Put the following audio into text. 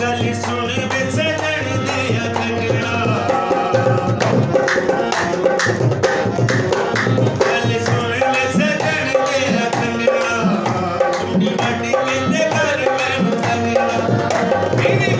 ਗੱਲ ਸੁਣ ਵੇ ਸਜਣ ਦਿਆ ਕੰਗਣਾ, ਗੱਲ ਸੁਣ ਵੇ ਸਜਣ ਦਿਆ ਕੰਗਣਾ, ਚੁੰਡੀ ਵੱਢ ਕੇ ਤੇ ਕਰ ਮੈਨੂੰ ਕੰਗਣਾ, ਇਹਨੇ